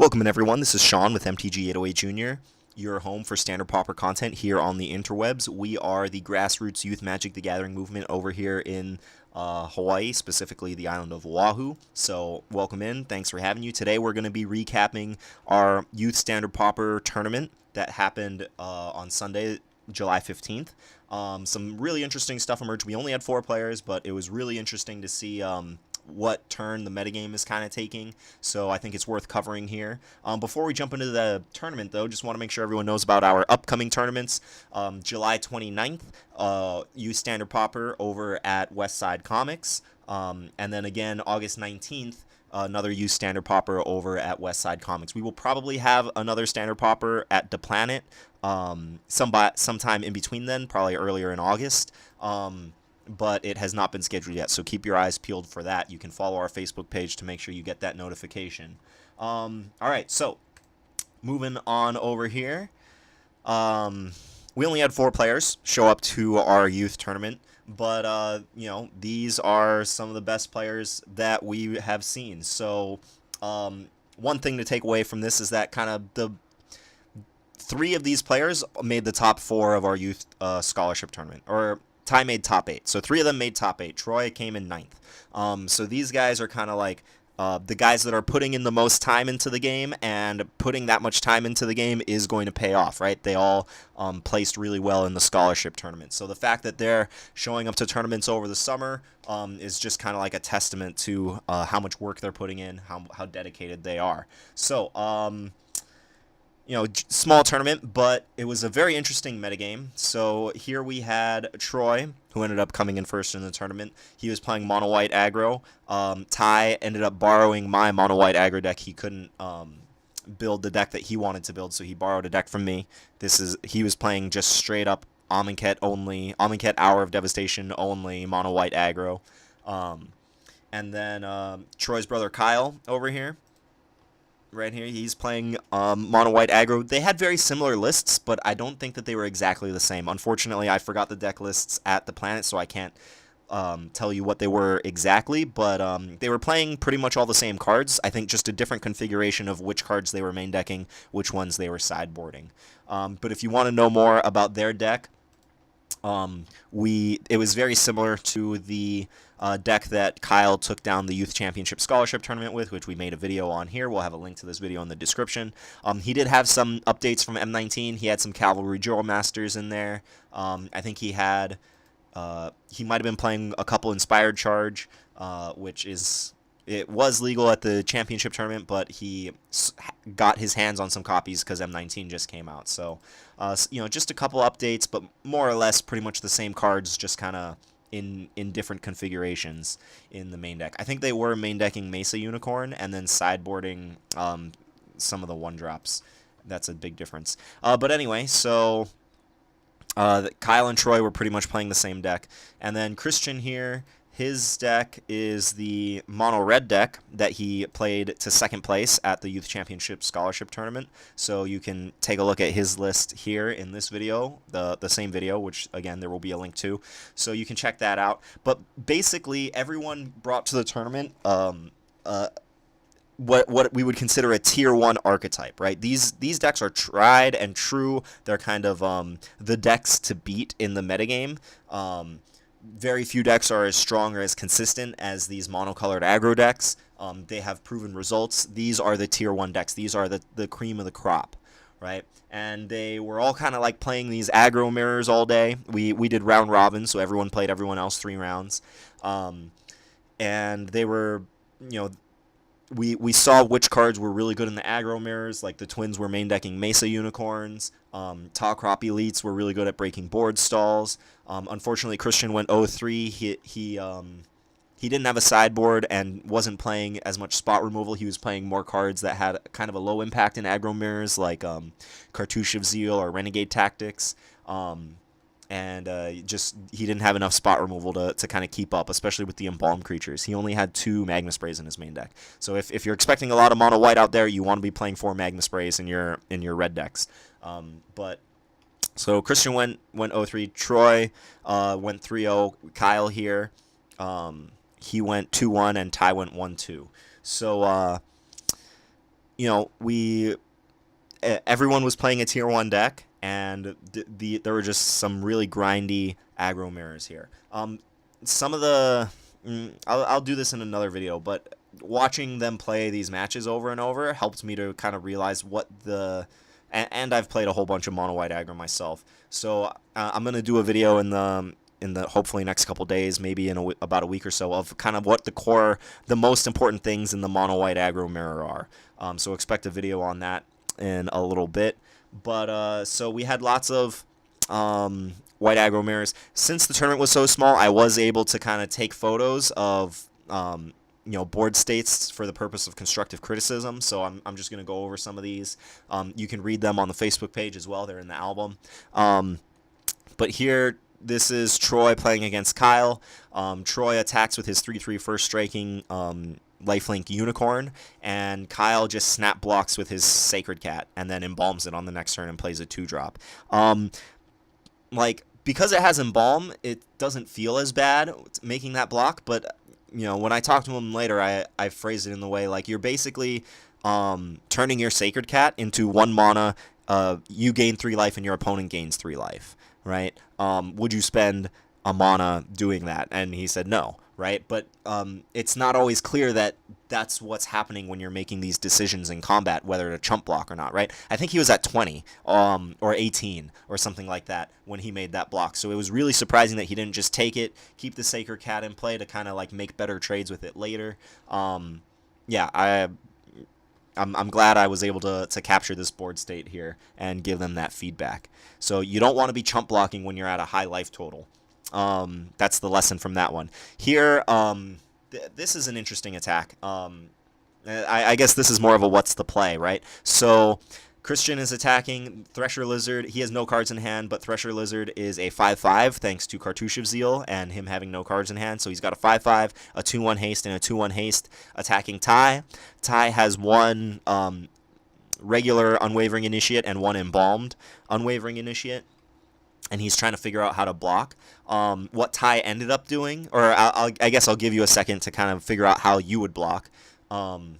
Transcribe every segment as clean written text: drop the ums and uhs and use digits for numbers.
Welcome in everyone, this is Sean with MTG808 Jr., your home for standard pauper content here on the interwebs. We are the grassroots youth Magic the Gathering movement over here in Hawaii, specifically the island of Oahu. So welcome in, thanks for having you. Today we're going to be recapping our Youth Standard Pauper Tournament that happened on Sunday, July 15th. Some really interesting stuff emerged. We only had 4 players, but it was really interesting to see what turn the metagame is kind of taking, so I think it's worth covering here. Before we jump into the tournament, though, just want to make sure everyone knows about our upcoming tournaments. July 29th, Youth Standard Pauper over at Westside Comics, and then again August 19th, another Youth Standard Pauper over at Westside Comics. We will probably have another Standard Pauper at the Planet sometime in between then, probably earlier in August. But it has not been scheduled yet, so keep your eyes peeled for that. You can follow our Facebook page to make sure you get that notification. All right, so moving on over here. We only had 4 players show up to our youth tournament, but you know, these are some of the best players that we have seen. So one thing to take away from this is that kind of the 3 of these players made the top 4 of our youth scholarship tournament, or Ty made top 8. So 3 of them made top 8. Troy came in 9th. So these guys are kind of like the guys that are putting in the most time into the game, and putting that much time into the game is going to pay off, right? They all placed really well in the scholarship tournament. So the fact that they're showing up to tournaments over the summer is just kind of like a testament to how much work they're putting in, how dedicated they are. So, you know, small tournament, but it was a very interesting metagame. So here we had Troy, who ended up coming in first in the tournament. He was playing Mono White Aggro. Ty ended up borrowing my Mono White Aggro deck. He couldn't build the deck that he wanted to build, so he borrowed a deck from me. He was playing just straight up Amonkhet only, Amonkhet Hour of Devastation only, Mono White Aggro. And then Troy's brother Kyle over here. Right here, he's playing Mono White Aggro. They had very similar lists, but I don't think that they were exactly the same. Unfortunately, I forgot the deck lists at the Planet, so I can't tell you what they were exactly, but they were playing pretty much all the same cards. I think just a different configuration of which cards they were main decking, which ones they were sideboarding. But if you want to know more about their deck, it was very similar to the deck that Kyle took down the Youth Championship Scholarship Tournament with, which we made a video on here. We'll have a link to this video in the description. He did have some updates from M19. He had some Cavalry Drill Masters in there. I think he might have been playing a couple Inspired Charge, it was legal at the championship tournament, but he got his hands on some copies because M19 just came out. So, you know, just a couple updates, but more or less pretty much the same cards, just kind of in different configurations in the main deck. I think they were main decking Mesa Unicorn and then sideboarding some of the 1-drops. That's a big difference. But anyway, so Kyle and Troy were pretty much playing the same deck. And then Christian here, his deck is the Mono Red deck that he played to 2nd place at the Youth Championship Scholarship Tournament. So you can take a look at his list here in this video, the same video, which, again, there will be a link to. So you can check that out. But basically, everyone brought to the tournament what we would consider a Tier 1 archetype, right? These decks are tried and true. They're kind of the decks to beat in the metagame. Very few decks are as strong or as consistent as these monocolored aggro decks. They have proven results. These are the Tier 1 decks. These are the cream of the crop, right? And they were all kind of like playing these aggro mirrors all day. We did round robin, so everyone played everyone else 3 rounds. And they were, you know, we saw which cards were really good in the aggro mirrors, like the Twins were main decking Mesa Unicorns. Tall Crop Elites were really good at breaking board stalls. Unfortunately, Christian went 0-3. He didn't have a sideboard and wasn't playing as much spot removal. He was playing more cards that had kind of a low impact in aggro mirrors, like Cartouche of Zeal or Renegade Tactics. And he didn't have enough spot removal to kind of keep up, especially with the embalmed creatures. He only had 2 Magma Sprays in his main deck. So if you're expecting a lot of mono white out there, you want to be playing 4 Magma Sprays in your red decks. So Christian went 0-3. Troy went 3-0. Kyle here, he went 2-1, and Ty went 1-2. So everyone was playing a tier 1 deck, and there were just some really grindy aggro mirrors here. Some of the I'll do this in another video, but watching them play these matches over and over helped me to kind of realize and I've played a whole bunch of Mono White Aggro myself. So I'm gonna do a video in the hopefully next couple days, maybe in about a week or so, of kind of what the most important things in the Mono White Aggro mirror are. So expect a video on that in a little bit. But so we had lots of white aggro mirrors. Since the tournament was so small, I was able to kind of take photos of board states for the purpose of constructive criticism. So I'm just going to go over some of these. You can read them on the Facebook page as well. They're in the album. But here, this is Troy playing against Kyle. Troy attacks with his 3/3 first striking lifelink unicorn, and Kyle just snap blocks with his Sacred Cat and then embalms it on the next turn and plays a 2-drop. Because it has embalm, it doesn't feel as bad making that block, but when I talk to him later, I phrase it in the way like you're basically turning your Sacred Cat into 1 mana, you gain 3 life and your opponent gains 3 life, right? Would you spend a mana doing that? And he said no, right? But it's not always clear that that's what's happening when you're making these decisions in combat, whether to chump block or not, right? I think he was at 20 or 18 or something like that when he made that block. So it was really surprising that he didn't just take it, keep the Sacred Cat in play to kind of like make better trades with it later. Yeah, I'm glad I was able to capture this board state here and give them that feedback. So you don't want to be chump blocking when you're at a high life total. That's the lesson from that one. Here, this is an interesting attack. I guess this is more of a what's the play, right? So Christian is attacking Thresher Lizard. He has no cards in hand, but Thresher Lizard is a 5/5 thanks to Cartouche of Zeal and him having no cards in hand. So he's got a 5/5, a 2/1 haste, and a 2/1 haste attacking Ty. Ty has 1 regular Unwavering Initiate and 1 embalmed Unwavering Initiate, and he's trying to figure out how to block. What Ty ended up doing, or I guess I'll give you a second to kind of figure out how you would block. Okay,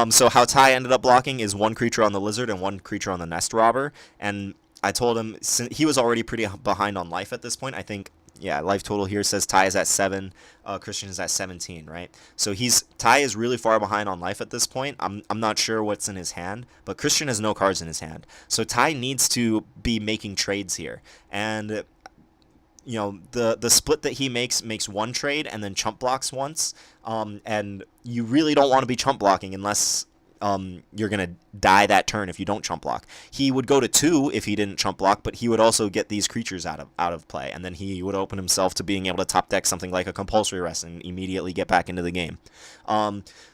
so how Ty ended up blocking is 1 creature on the Lizard and 1 creature on the Nest Robber, and I told him, since he was already pretty behind on life at this point, I think, yeah, life total here says Ty is at 7, Christian is at 17, right? So Ty is really far behind on life at this point. I'm not sure what's in his hand, but Christian has no cards in his hand. So Ty needs to be making trades here. And the split that he makes 1 trade and then chump blocks once. And you really don't want to be chump blocking unless you're going to die that turn if you don't chump block. He would go to 2 if he didn't chump block, but he would also get these creatures out of play, and then he would open himself to being able to top deck something like a Compulsory Rest and immediately get back into the game.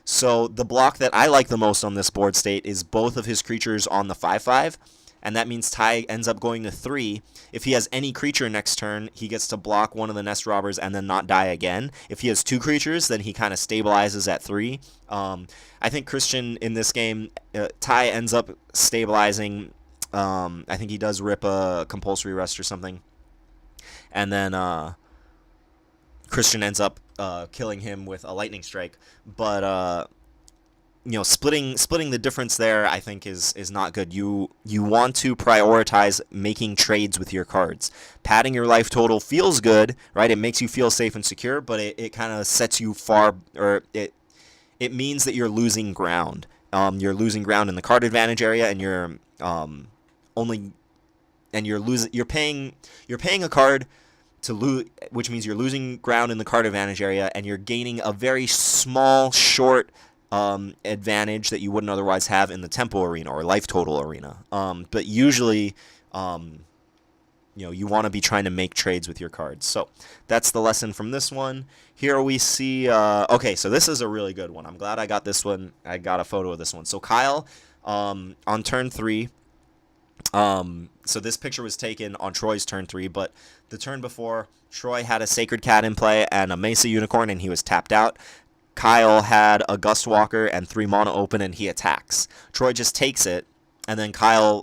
So the block that I like the most on this board state is both of his creatures on the 5/5, and that means Ty ends up going to 3. If he has any creature next turn, he gets to block one of the Nest Robbers and then not die again. If he has 2 creatures, then he kind of stabilizes at 3. I think Christian in this game, Ty ends up stabilizing. I think he does rip a Compulsory Rest or something. And then Christian ends up killing him with a Lightning Strike. But splitting the difference there, I think, is not good. You want to prioritize making trades with your cards. Padding your life total feels good, right? It makes you feel safe and secure, but it kind of sets you far, or it means that you're losing ground. You're losing ground in the card advantage area, and you're paying a card to lose, which means you're losing ground in the card advantage area, and you're gaining a very small, short advantage that you wouldn't otherwise have in the tempo arena or life total arena. But usually, you want to be trying to make trades with your cards. So that's the lesson from this one. Here we see, okay, so this is a really good one. I'm glad I got this one. I got a photo of this one. So Kyle, on turn 3, so this picture was taken on Troy's turn 3, but the turn before, Troy had a Sacred Cat in play and a Mesa Unicorn, and he was tapped out. Kyle had a Gustwalker and 3 mana open, and he attacks. Troy just takes it, and then Kyle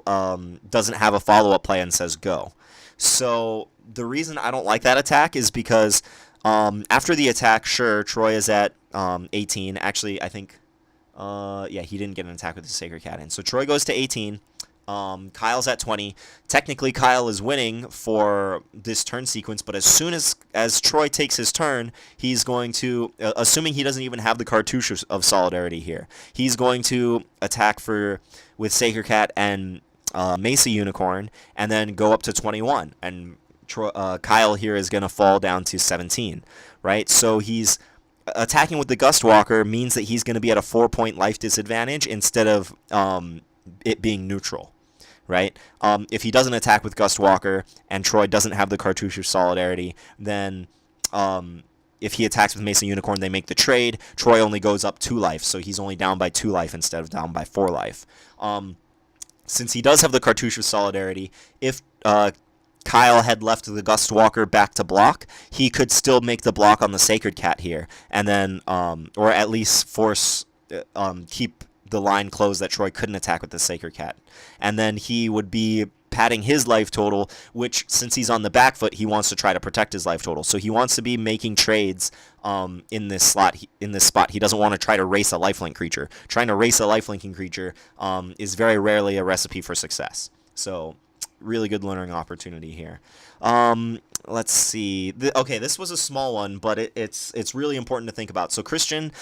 doesn't have a follow-up play and says go. So the reason I don't like that attack is because after the attack, sure, Troy is at 18. Actually, I think Yeah, he didn't get an attack with his Sacred Cat in. So Troy goes to 18. Kyle's at 20. Technically, Kyle is winning for this turn sequence, but as soon as Troy takes his turn, he's going to, assuming he doesn't even have the cartouche of Solidarity here, he's going to attack with Sacred Cat and Mesa Unicorn, and then go up to 21. And Kyle here is going to fall down to 17, right? So he's attacking with the Gust Walker means that he's going to be at a 4-point life disadvantage instead of it being neutral, right? If he doesn't attack with Gust Walker and Troy doesn't have the cartouche of Solidarity, then if he attacks with Mesa Unicorn, they make the trade. Troy only goes up 2 life, so he's only down by 2 life instead of down by 4 life. Since he does have the cartouche of Solidarity, if Kyle had left the Gust Walker back to block, he could still make the block on the Sacred Cat here, and then, or at least keep the line closed that Troy couldn't attack with the Sacred Cat. And then he would be padding his life total, which, since he's on the back foot, he wants to try to protect his life total. So he wants to be making trades in this spot. He doesn't want to try to race a lifelink creature. Trying to race a lifelinking creature is very rarely a recipe for success. So really good learning opportunity here. Let's see. Okay, this was a small one, but it's really important to think about. So Christian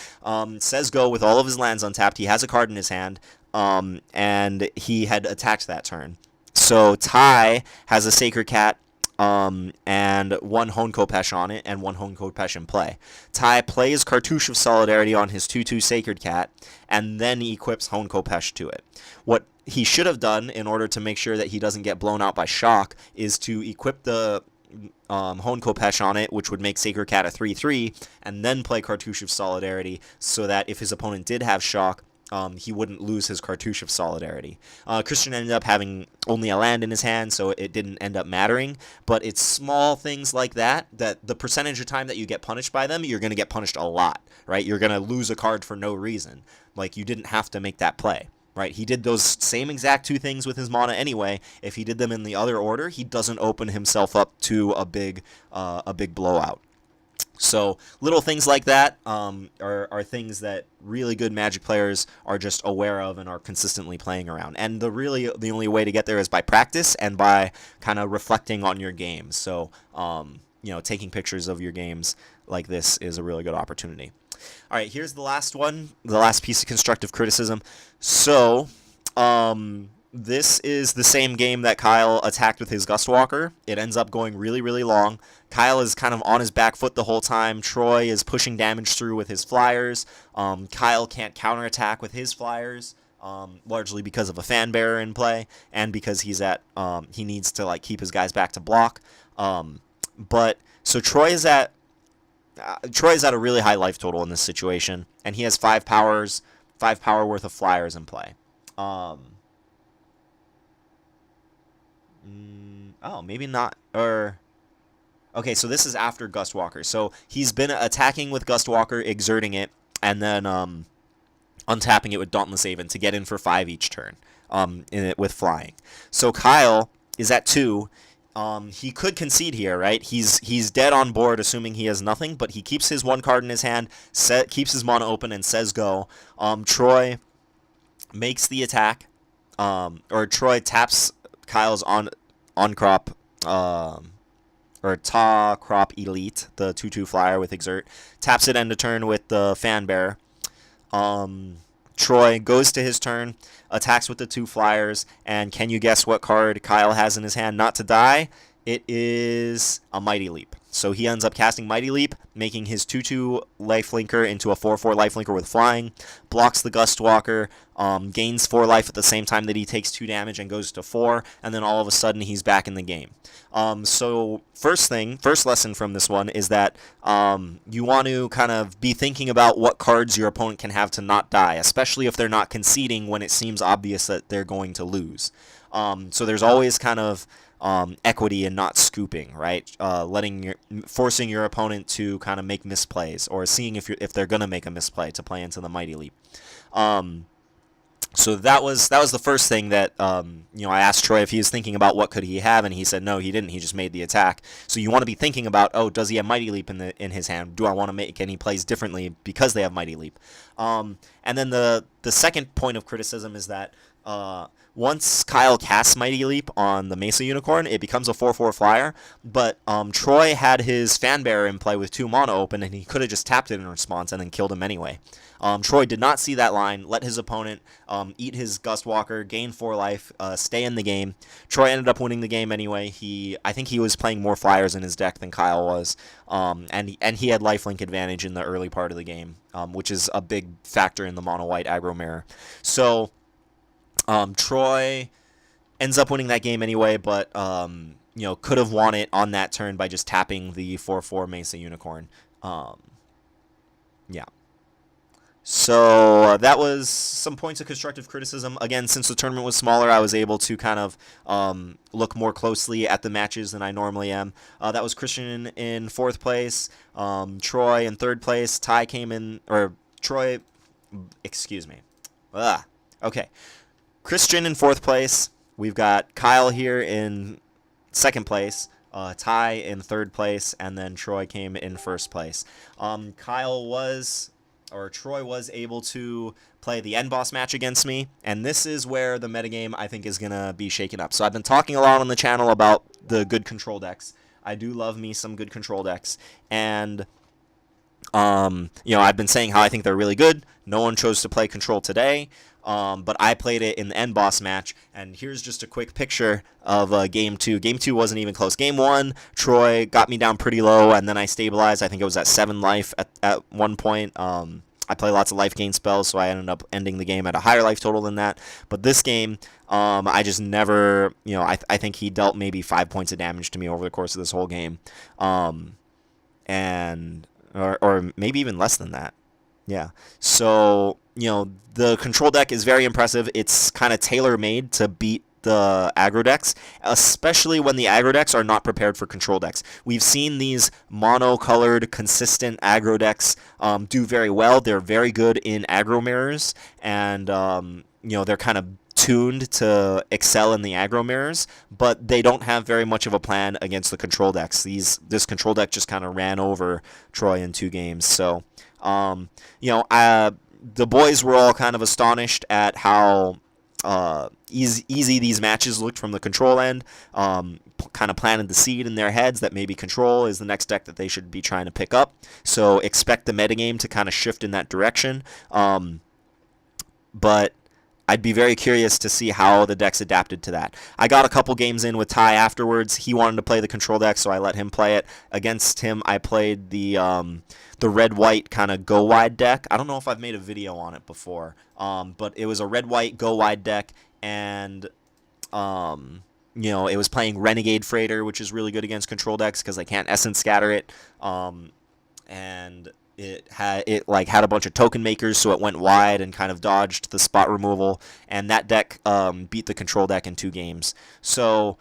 says go with all of his lands untapped. He has a card in his hand, and he had attacked that turn. So Ty has a Sacred Cat and 1 Hone Kopesh on it and 1 Hone Kopesh in play. Ty plays Cartouche of Solidarity on his 2/2 Sacred Cat and then equips Hone Kopesh to it. What he should have done in order to make sure that he doesn't get blown out by shock is to equip the Hone Kopesh on it, which would make Sacred Cat a 3/3, and then play Cartouche of Solidarity so that if his opponent did have shock, he wouldn't lose his Cartouche of Solidarity. Christian ended up having only a land in his hand, so it didn't end up mattering, but it's small things like that the percentage of time that you get punished by them, you're going to get punished a lot, right? You're going to lose a card for no reason. Like, you didn't have to make that play. Right, he did those same exact 2 things with his mana anyway. If he did them in the other order, he doesn't open himself up to a big blowout. So little things like that are things that really good Magic players are just aware of and are consistently playing around. And the only way to get there is by practice and by kind of reflecting on your games. So taking pictures of your games like this is a really good opportunity. All right, here's the last one, the last piece of constructive criticism. So, this is the same game that Kyle attacked with his Gust Walker. It ends up going really, really long. Kyle is kind of on his back foot the whole time. Troy is pushing damage through with his flyers. Kyle can't counterattack with his flyers, largely because of a fan bearer in play and because he needs to keep his guys back to block. So Troy is at a really high life total in this situation, and he has 5 power worth of flyers in play. Maybe not. Okay, so this is after Gust Walker. So he's been attacking with Gust Walker, exerting it, and then untapping it with Dauntless Aven to get in for 5 each turn with flying. So Kyle is at 2. He could concede here, right? He's dead on board, assuming he has nothing, but he keeps his 1 card in his hand, keeps his mana open, and says go. Troy makes the attack, or Troy taps Kyle's on-crop, or Ta Crop Elite, the 2/2 flyer with Exert, taps it end of turn with the Fan Bearer. Troy goes to his turn, attacks with the 2 flyers, and can you guess what card Kyle has in his hand not to die? It is a Mighty Leap. So he ends up casting Mighty Leap, making his 2/2 lifelinker into a 4/4 lifelinker with flying, blocks the Gust Walker, gains 4 life at the same time that he takes 2 damage and goes to 4, and then all of a sudden he's back in the game. So first lesson from this one is that you want to kind of be thinking about what cards your opponent can have to not die, especially if they're not conceding when it seems obvious that they're going to lose. So there's always kind of equity in not scooping, right? Forcing your opponent to kind of make misplays, or seeing if they're gonna make a misplay to play into the Mighty Leap. So that was the first thing that I asked Troy if he was thinking about what could he have, and he said no, he didn't. He just made the attack. So you want to be thinking about, oh, does he have Mighty Leap in his hand? Do I want to make any plays differently because they have Mighty Leap? And then the second point of criticism is that once Kyle casts Mighty Leap on the Mesa Unicorn, it becomes a 4/4 flyer. But Troy had his Fan Bearer in play with 2 mana open, and he could have just tapped it in response and then killed him anyway. Troy did not see that line, let his opponent eat his Gustwalker, gain 4 life, stay in the game. Troy ended up winning the game anyway. I think he was playing more flyers in his deck than Kyle was, and he had lifelink advantage in the early part of the game, which is a big factor in the Mono White Aggro mirror. So Troy ends up winning that game anyway, but could have won it on that turn by just tapping the 4/4 Mesa Unicorn. Yeah. So that was some points of constructive criticism. Again, since the tournament was smaller, I was able to kind of look more closely at the matches than I normally am. That was Christian in 4th place, Troy in 3rd place, Ty came in, or Troy, excuse me. Okay. Christian in 4th place. We've got Kyle here in 2nd place, Ty in 3rd place, and then Troy came in 1st place. Troy was able to play the end boss match against me, and this is where the metagame, I think, is going to be shaken up. So I've been talking a lot on the channel about the good control decks. I do love me some good control decks, and I've been saying how I think they're really good. No one chose to play control today, but I played it in the end boss match, and here's just a quick picture of Game 2. Game 2 wasn't even close. Game 1, Troy got me down pretty low, and then I stabilized. I think it was at 7 life at one point. I play lots of life gain spells, so I ended up ending the game at a higher life total than that. But this game, I just never, I think he dealt maybe 5 points of damage to me over the course of this whole game. Or maybe even less than that. Yeah. So, the control deck is very impressive. It's kind of tailor-made to beat the aggro decks, especially when the aggro decks are not prepared for control decks. We've seen these mono-colored, consistent aggro decks do very well. They're very good in aggro mirrors, and they're kind of tuned to excel in the aggro mirrors, but they don't have very much of a plan against the control decks. This control deck just kind of ran over Troy in 2 games. So, the boys were all kind of astonished at how easy these matches looked from the control end. Kind of planted the seed in their heads that maybe control is the next deck that they should be trying to pick up. So expect the metagame to kind of shift in that direction. But I'd be very curious to see how the decks adapted to that. I got a couple games in with Ty afterwards. He wanted to play the control deck, so I let him play it. Against him, I played the red-white kind of go-wide deck. I don't know if I've made a video on it before, but it was a red-white go-wide deck, and it was playing Renegade Freighter, which is really good against control decks because they can't Essence Scatter it, and it had a bunch of token makers, so it went wide and kind of dodged the spot removal, and that deck beat the control deck in 2 games. So,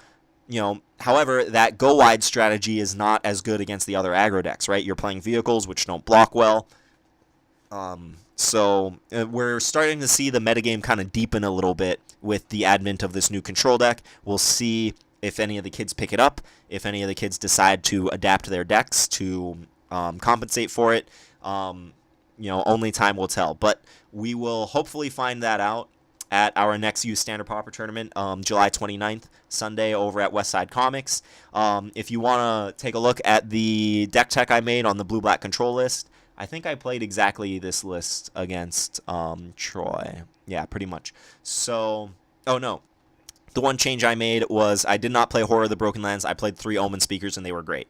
however, that go wide strategy is not as good against the other aggro decks, right? You're playing vehicles which don't block well. So we're starting to see the metagame kind of deepen a little bit with the advent of this new control deck. We'll see if any of the kids pick it up, if any of the kids decide to adapt their decks to compensate for it. Only time will tell. But we will hopefully find that out at our next Youth Standard Pauper Tournament, July 29th, Sunday, over at Westside Comics. If you want to take a look at the deck tech I made on the blue-black control list, I think I played exactly this list against Troy. Yeah, pretty much. So, oh no. The one change I made was I did not play Horror of the Broken Lands. I played 3 Omen Speakers, and they were great.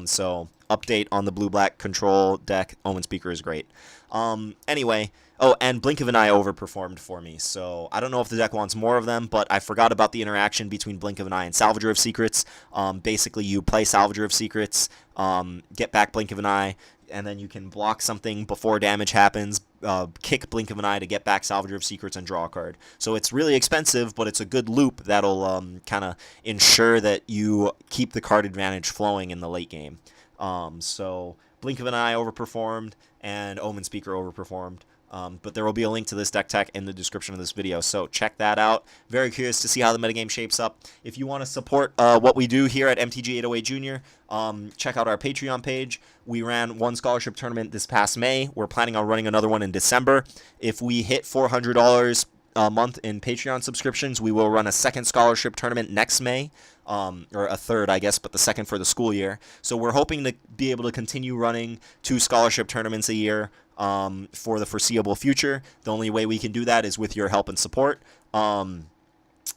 So, update on the blue-black control deck. Omen Speaker is great. Anyway, oh, and Blink of an Eye overperformed for me. So, I don't know if the deck wants more of them, but I forgot about the interaction between Blink of an Eye and Salvager of Secrets. Basically, you play Salvager of Secrets, get back Blink of an Eye, and then you can block something before damage happens, kick Blink of an Eye to get back Salvager of Secrets and draw a card. So it's really expensive, but it's a good loop that'll kind of ensure that you keep the card advantage flowing in the late game. So Blink of an Eye overperformed, and Omen Speaker overperformed. But there will be a link to this deck tech in the description of this video, so check that out. Very curious to see how the metagame shapes up. If you want to support what we do here at MTG 808 Junior, check out our Patreon page. We ran one scholarship tournament this past May. We're planning on running another one in December. If we hit $400 a month in Patreon subscriptions, we will run a second scholarship tournament next May, or a third, I guess, but the second for the school year. So we're hoping to be able to continue running 2 scholarship tournaments a year for the foreseeable future. The only way we can do that is with your help and support.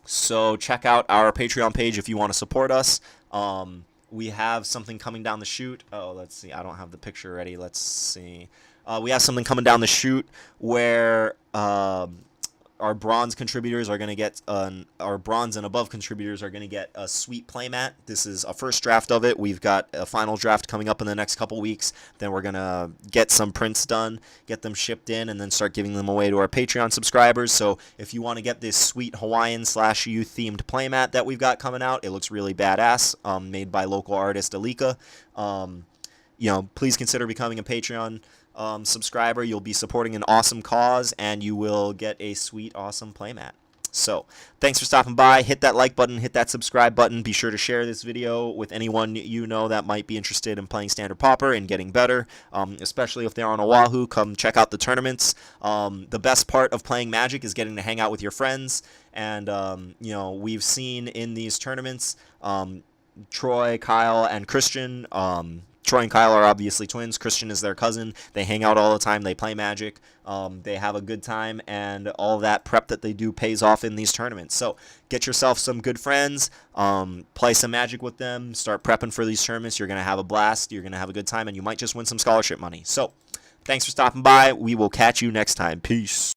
So check out our Patreon page if you want to support us. We have something coming down the chute. Oh, let's see. I don't have the picture ready. Let's see. We have something coming down the chute where our bronze contributors are going to get our bronze and above contributors are going to get a sweet playmat. This is a first draft of it. We've got a final draft coming up in the next couple weeks. Then we're going to get some prints done, get them shipped in, and then start giving them away to our Patreon subscribers. So if you want to get this sweet Hawaiian/youth themed playmat that we've got coming out, it looks really badass, made by local artist Alika. Please consider becoming a Patreon subscriber. You'll be supporting an awesome cause, and you will get a sweet, awesome playmat. So, thanks for stopping by. Hit that like button, hit that subscribe button. Be sure to share this video with anyone you know that might be interested in playing Standard Pauper and getting better, especially if they're on Oahu. Come check out the tournaments. The best part of playing Magic is getting to hang out with your friends, and we've seen in these tournaments Troy, Kyle, and Christian. Troy and Kyle are obviously twins. Christian is their cousin. They hang out all the time. They play Magic. They have a good time, and all that prep that they do pays off in these tournaments. So get yourself some good friends. Play some Magic with them. Start prepping for these tournaments. You're going to have a blast. You're going to have a good time, and you might just win some scholarship money. So thanks for stopping by. We will catch you next time. Peace.